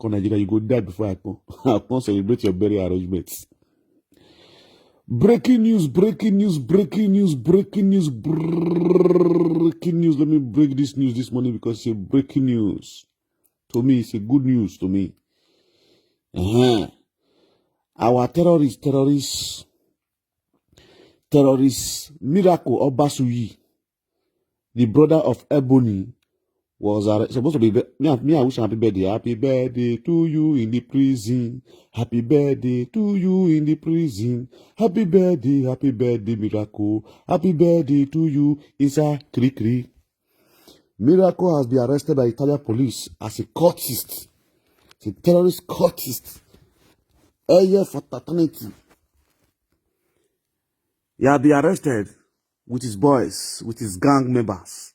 come Nigeria, you go die before I come. I come celebrate your burial arrangements. Breaking news, breaking news, breaking news, breaking news, breaking news. Let me break this news this morning because it's a breaking news. To me, it's a good news to me. Our terrorist, Miracle Obasuyi, the brother of Ebony, was supposed to be me. I wish happy birthday to you in the prison. Happy birthday to you in the prison. Happy birthday, Miracle. Happy birthday to you, Isa Krikri. Miracle has been arrested by Italian police as a cultist, a terrorist cultist. A year for fraternity. He has been arrested with his boys, with his gang members.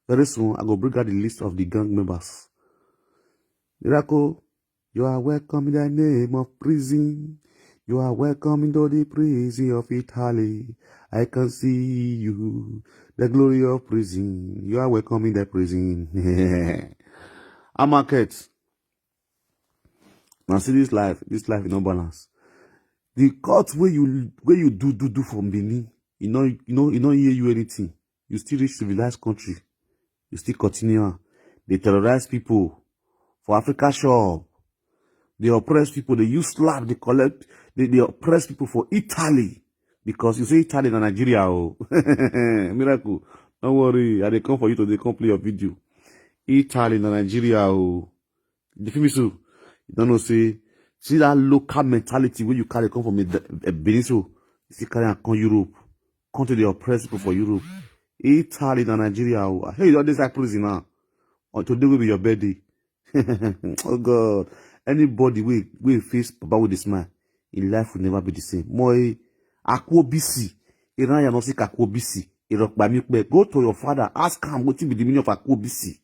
Very soon, I go bring out the list of the gang members. Miracle, you are welcome in the name of prison. You are welcome into the prison of Italy. I can see you, the glory of prison. You are welcome in the prison. I'm market. Now see this life is no balance. The court where you do from Benin, you know hear you anything. You still reach civilized country. You still continue. They terrorize people for Africa shop. They oppress people. They use slap. They collect. They oppress people for Italy. Because you say Italy and Nigeria. Oh. Miracle. Don't worry. I they come for you to come play your video. Italy and Nigeria. Oh. The film is so. You don't know, see that local mentality where you carry come from a Benin. So you see carry and come Europe. Come to the oppressed people for Europe. Italy and Nigeria. Oh. Hey, you don't decide prison now. Or today will be your birthday. Oh God. Anybody will face Papa with a smile, in life will never be the same. Moi, Akwobisi. Iran ya no see Akwobisi. Go to your father, ask him what be the meaning of Akwobisi.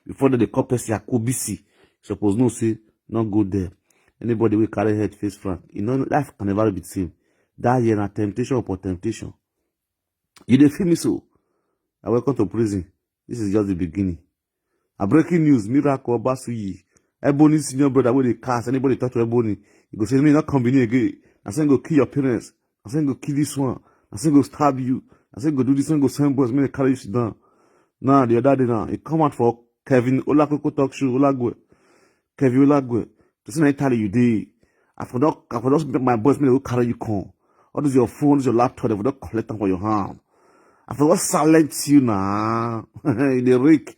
Before they call person Akwobisi. Suppose no say, not go there. Anybody will carry head face front. You know, life can never be the same. That year na temptation upon temptation. You dey feel me so? I welcome to prison. This is just the beginning. A breaking news, Miracle Obasuyi. Ebony senior brother where they cast. Anybody talk to Ebony, you go say me not combine again. I say go kill your parents. I say go kill this one. I say go stab you. I say go do this one, go send boys, me carry you down. Now the other day now, it come out for Kevin Olakoko talk show, Olagwe. Kevin Olagwe. To say Italy you did. I forgot my boys, me will carry you come. All this your phone, this your laptop, they will not collect them for your hand. I forgot silence you now. In the rake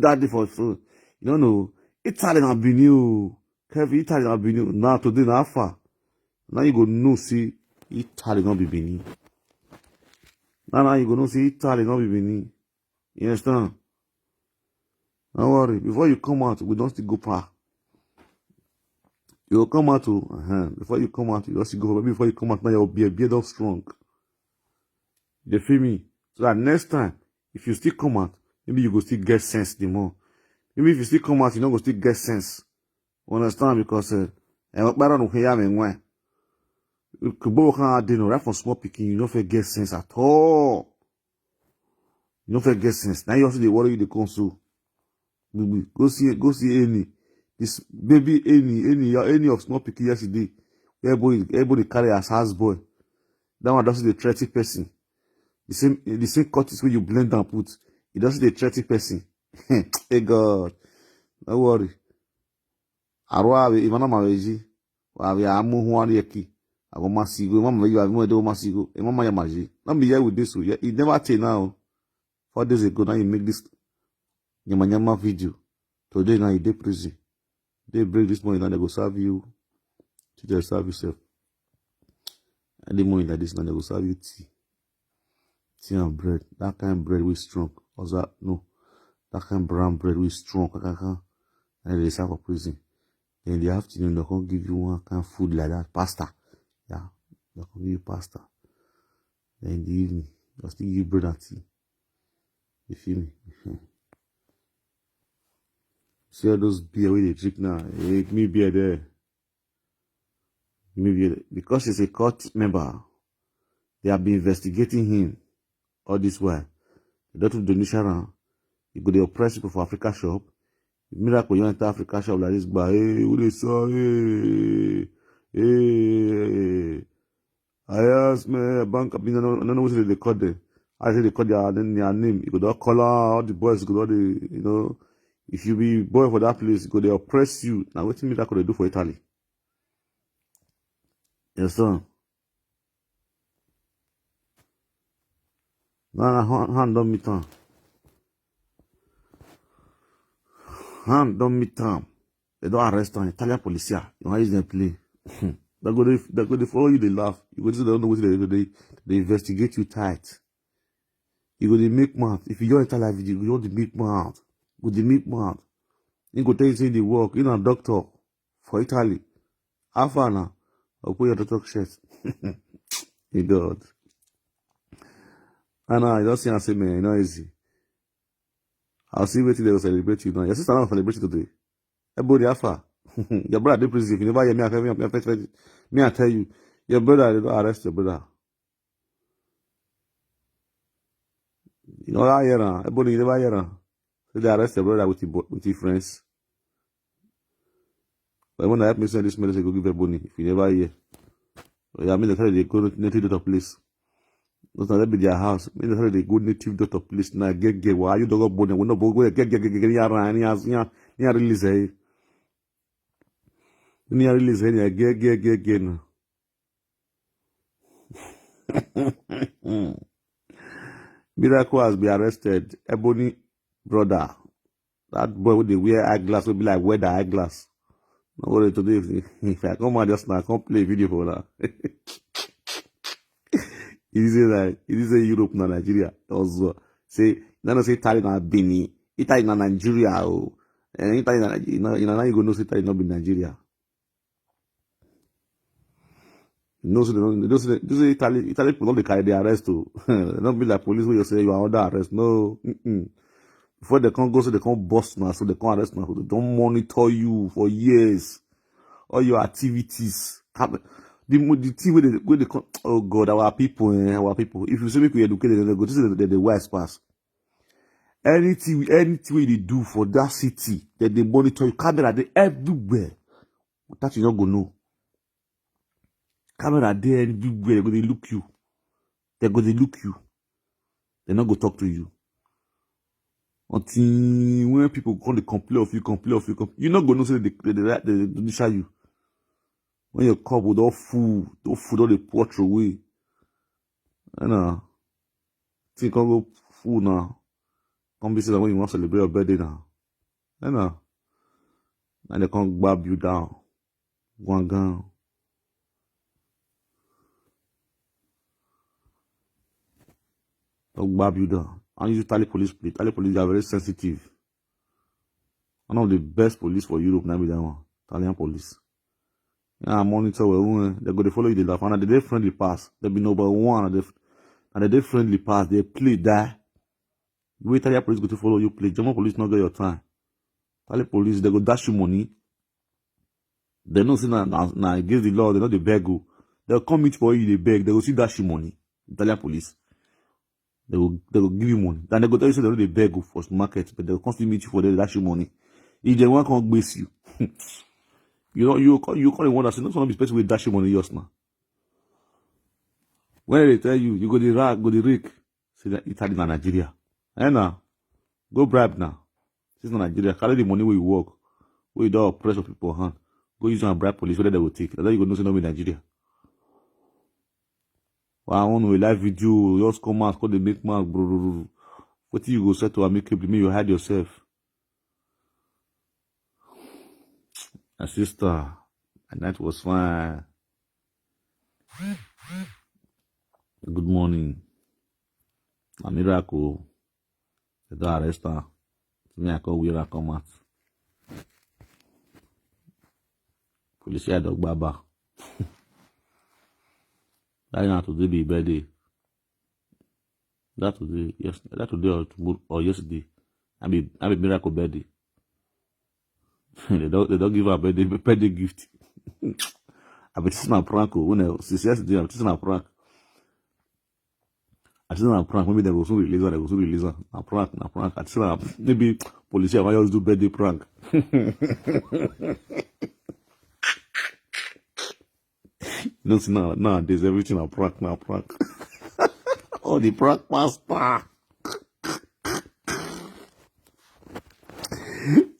that day for so. You don't know. Italy have been you. Kevin, Italy have been you. Now today na far. Now you go know see Italy not be Benin. Now you go know see Italy not be Benin. You understand? Don't worry. Before you come out, we don't still go far. You will come out to before you come out, you just go before you come out, now you'll be a beard of strong. You feel me? So that next time, if you still come out, maybe you go still get sense the more. Maybe if you still come out, you don't go still get sense. You understand? Because right from small picking, you don't get sense at all. You don't get sense. Now you also they worry you the console. Go see any. This baby any of small picking yesterday. Everybody carry as house boy. That one doesn't the 30 person. The same cuttings where you blend and put. It doesn't the 30 person. Hey God. Don't worry. Arwa Ivana Maveji. Wavi amu huani yeki. Ago masigo. Mama you have no do masigo. E mama ya maji. Not be here with this. It never change now. 4 days ago now you make this nyama video. Today now you dey prison. They break this money now they go serve you. To just serve yourself. And the money like this now they go serve you tea. Tea and bread. That kind of bread with strong. Or that no. That kind of brown bread with strong. And they serve for prison. Then in the afternoon, they can give you one kind of food like that. Pasta. Yeah. They can give you pasta. Then in the evening, they'll still give you bread and tea. You feel me? See all those beer where they drink now. Give me beer there. Give me beer there. Because he's a court member, they have been investigating him all this while. They don't do donation around. You go to oppress people for Africa shop. Miracle, you enter Africa shop like this, but hey, who they saw? Hey. I asked me, bank, I don't know what they call them. I say they call their name. You could all call all the boys, you could all the, if you be boy for that place, you could they oppress you. Now, what Miracle they do for Italy? Yes, sir. Now, hand on me, time. Hand don't meet them. They don't arrest an Italian police. You know, use them play. They go to follow you, they laugh. You go to they don't know what they investigate you tight. You go to make mouth. If you don't enter live video, you go to make mouth. Go to make mouth. You go tell you say they work. You're a doctor for Italy. How far now? I'll put your doctor shirt. Hey God. I know, I don't see and say, man, not easy. I'll see waiting they will celebrate you now. Your sister not celebrate you today. Ebony Alpha. Your brother did prison. If you never hear me, I tell you, your brother they don't arrest your brother. You know that here now. Ebony, you never hear now. So they arrest your brother with your friends. But when I help me send this message, go give Ebony. If you never hear. Yeah, I mean they tell you they go to native doctor place. Not that be their house. I mean they tell you they go native doctor place. Now get why you don't go bone. We no go get ya release eh. Ni release eh get now. Miracle has been arrested. Ebony brother. That boy with the wear eyeglass will be like wear the eyeglass. No worry today. If I come out just now, I can't play a video for that. It is a Europe na Nigeria. Also say no say Italy na Benin. Italy na Nigeria. Oh. And Italy na now you go know say Italy not be Nigeria. No, so they say Italy people don't carry the arrest too. Don't be like police where you say you are under arrest. No. Before they can't go, so they can't bust now, so they can't arrest now. So they don't monitor you for years. All your activities. The thing where they come, oh God, our people. If you say make we educated, they go to say the West pass. Anything they do for that city, that they monitor you, camera they everywhere. That you not go know. Camera there everywhere, they look you. They look you. They're not go talk to you. Until when people come, they complain of you, you're not gonna say they share you. When your cup with all food, all the porch away. And think can go food now. Come be say when you want to celebrate your birthday now. And they can't grab you down. Go. They'll grab you down. And use Italy police plate. Italy police are very sensitive. One of the best police for Europe now be that one. Italian police. Yeah, monitor where they go to follow you the laugh. And they friendly pass. They be number one. And they friendly pass. They play that. The way Italian police go to follow you play. German police not get your time. Italian police they go dash you money. They don't say now against the law. They not the beg you. They'll come meet for you. They beg. They go see dash you money. Italian police. They will give you money. Then they go tell you say they don't beg you for market, but they will constantly meet you for the dash you money. If they want can't base you, you call the one that say no be special with dash you money just now. When they tell you go the rake, say that Italy na Nigeria. Now go bribe now. This is not Nigeria. Carry the money where you work, where you don't oppress people hand. Go use and bribe police whether they will take. That's you go know say no be Nigeria. Well, I want to live video, just come out, call the make mark, bro. What you go say to amicably, me you hide yourself. My sister, and that was fine. Good morning. A miracle. They don't arrest her. Me, I call where I come out. Police had dog baba. That not today be birthday. That today or yesterday. I be miracle birthday. they don't give her a birthday gift. I be teaching a prank when I since yesterday I'm teaching a prank. I said, "I'm prank. Maybe they go soon release her. They go soon release her. I'm prank. I'm prank." I said, "Maybe police might just do birthday prank." You don't see nowadays everything a prank. Now prank. Oh, the prank master.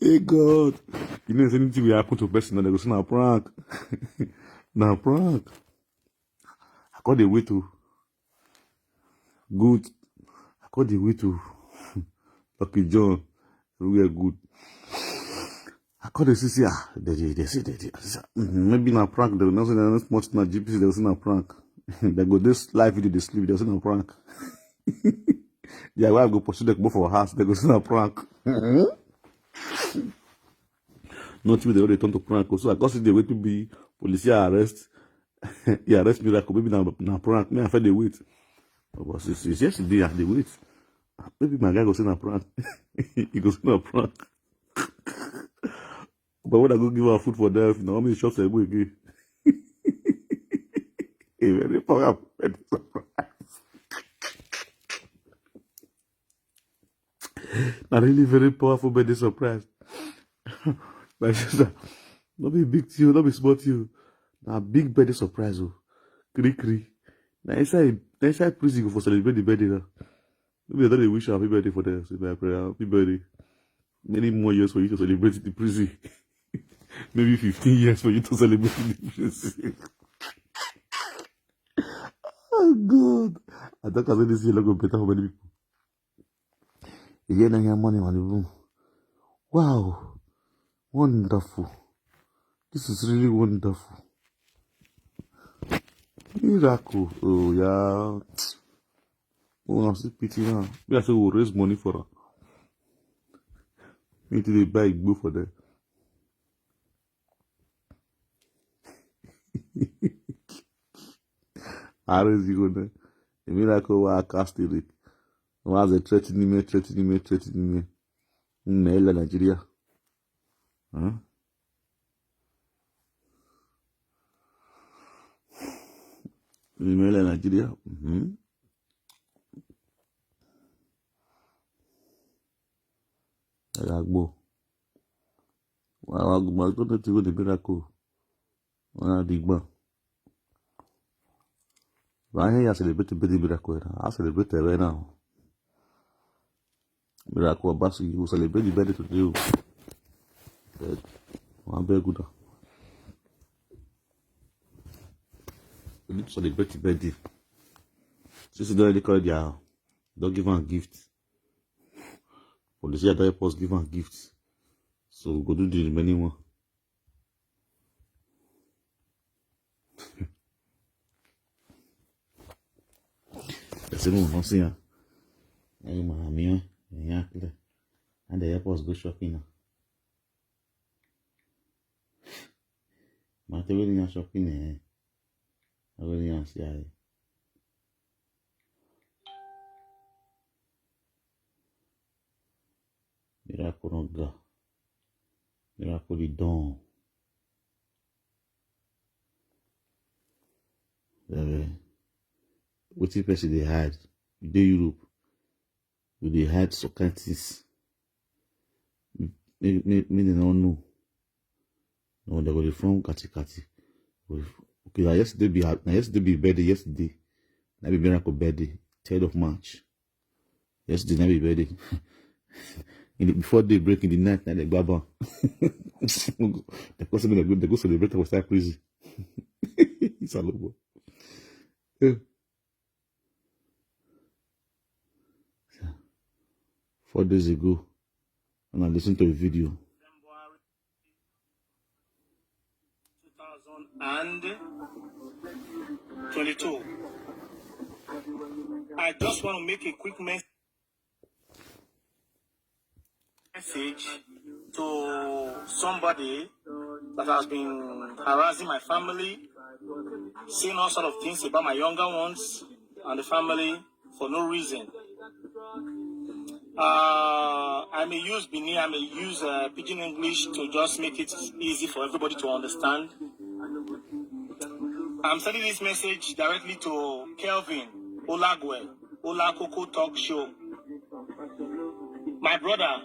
Hey God, you know, if anything will happen to a person, they go say, "Now prank." Now prank. I got the way to good. I got the way to Lucky John. We are good. I call the CC. They say, maybe na prank. They will not say not much na GPC. They will say na prank. They go this live video. They sleep. They will say na prank. Yeah, wife go pursue them go for house. They go say na prank. Not me. They already turn to prank. So I got see the way to be police arrest. He arrest me like maybe na prank. Me I feel the wait. But since yesterday I the wait. Maybe my guy go say na prank. He go say na prank. But when I go give her food for them, you know, how many shots I go again? A very powerful surprise. A really very powerful birthday surprise. My sister, not be big to you, not be small to you. Now big birthday surprise, oh. Kri. Now inside prison go for celebrate the birthday now. Maybe I don't wish you happy birthday for them. So my prayer, happy birthday. Many more years for you to celebrate the prison. Maybe 15 years for you to celebrate the prison. Oh God. I thought I said this year go better for many people. You get your money on the room. Wow. Wonderful. This is really wonderful. Miracle. Oh yeah. Oh, I'm still pity now. We have to raise money for her. We need to buy a book for them. How is he going? A miracle why I cast it. Why they threatening me? Nella Nigeria. Huh? Nella Nigeria. Agbo. Wow, I don't know the miracle. Digba. Why I celebrate the miracle? I celebrate it right now. Miracle Abasi, you celebrate the birthday today. I'm very good. We need to celebrate the birthday. Since you don't really call it, don't give her a gift. For the year, don't help us give her a gift. So go do the remaining one. C'est bon, on sait. Hey, mamie, and they help us go shopping. Mate really shopping. I really see. Miracle on God. Miracle the dawn. What if person they had? You do Europe. They had Socrates. Me they don't know. No, they go from Kati. Okay, yesterday be birthday yesterday. That be miracle birthday, 3rd of March. Yesterday that be birthday. Before they break in the night, they baba. The person they go celebrate was that crazy. It's a logo. 4 days ago, and I listened to a video. 2022. I just want to make a quick message to somebody that has been harassing my family, saying all sort of things about my younger ones and the family for no reason. I may use Bini, I may use Pidgin English to just make it easy for everybody to understand. I'm sending this message directly to Kelvin Olagwe, Ola Coco Talk Show. My brother,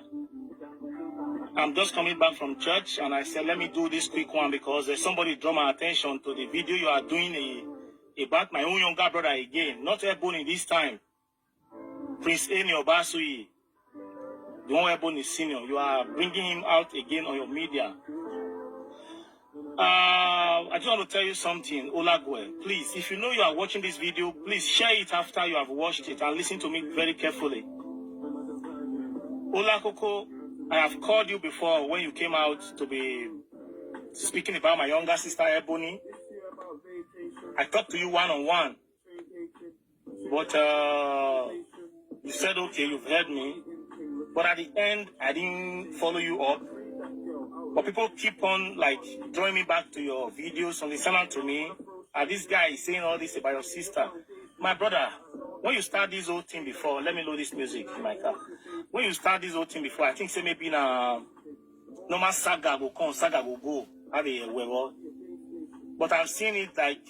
I'm just coming back from church and I said, let me do this quick one because there's somebody draw my attention to the video you are doing about my own younger brother again. Not Ebony this time. Prince Eni Obasui. The one Ebony Senior. You are bringing him out again on your media. I just want to tell you something, Olagwe. Please, if you know you are watching this video, please share it after you have watched it and listen to me very carefully. Ola Coco, I have called you before when you came out to be speaking about my younger sister Ebony. I talked to you one-on-one. But you said, okay, you've heard me. But at the end, I didn't follow you up. But people keep on, like, drawing me back to your videos and listening to me. And this guy is saying all this about your sister. My brother, when you start this whole thing before, let me load this music in my car. When you start this whole thing before, I think say maybe in a normal saga will come, saga will go. Have a well. But I've seen it like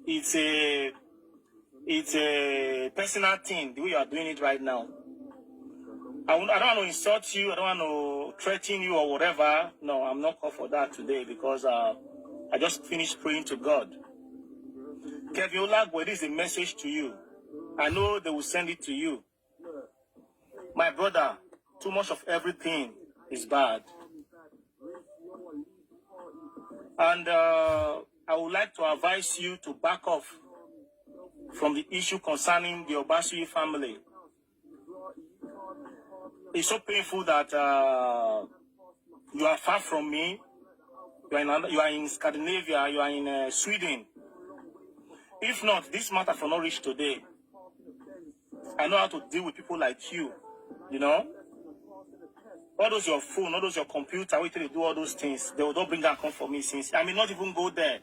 it's a personal thing, the way you are doing it right now. I don't want to insult you, I don't want to threaten you or whatever. No, I'm not called for that today because I just finished praying to God. Kevin Olagwe, this is a message to you. I know they will send it to you. My brother, too much of everything is bad. And I would like to advise you to back off from the issue concerning the Obasui family. It's so painful that you are far from me. You are in Scandinavia, you are in Sweden. If not, this matter will not reach today. I know how to deal with people like you, you know. All those your phone, all those your computer, wait till they do all those things. They will not bring that come for me since I may not even go there.